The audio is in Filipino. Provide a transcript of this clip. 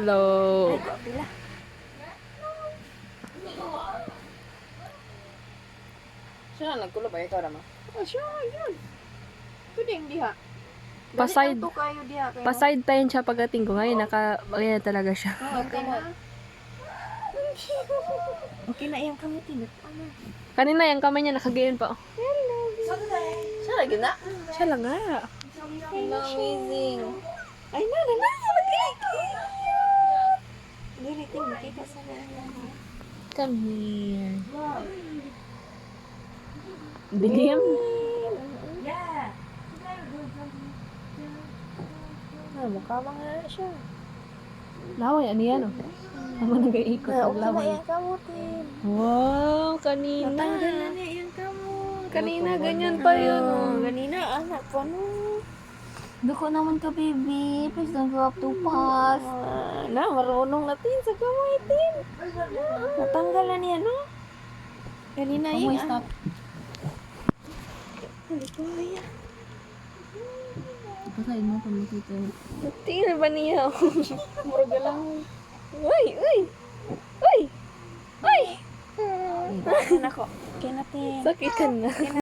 Hello. Ay, pila. Siya na nagkulo ba ikaw naman? Oh, siya, yun. Pwedeng diha. Paside. Ganito kayo diha. Kayo. Pa-side time siya pagdating ko. Ngayon, ayan na talaga siya. Oh, okay na. Okay na iyang kamutin. Ano? Kanina, yung kamay niya nakagayon pa. Siya lagi na? Siya lang nga. Amazing. Ay, na. Dili, ting, makita sa mga. Come here. Bilim. Ah, mukha mga siya. Laway, ano yan oh? Tama nag-iikot Na, ng okay na laway. iyang kamutin. Wow, kanina. Natanggal na niya iyang kamot. Kanina, ganyan pa yun oh. Ganina, anak ko, no. Dako naman ka, baby. Please don't go up too fast. Na, marunong natin sa kamutin. Natanggal na niya, no? Ganina Amoy, yung... stop. Halika, ya. Pasahin mo kung makita. Tingnan ba niya? Murga lang. Uy! Uy! Uy! Uy! Anak ko. Kaya natin. Sakitan na.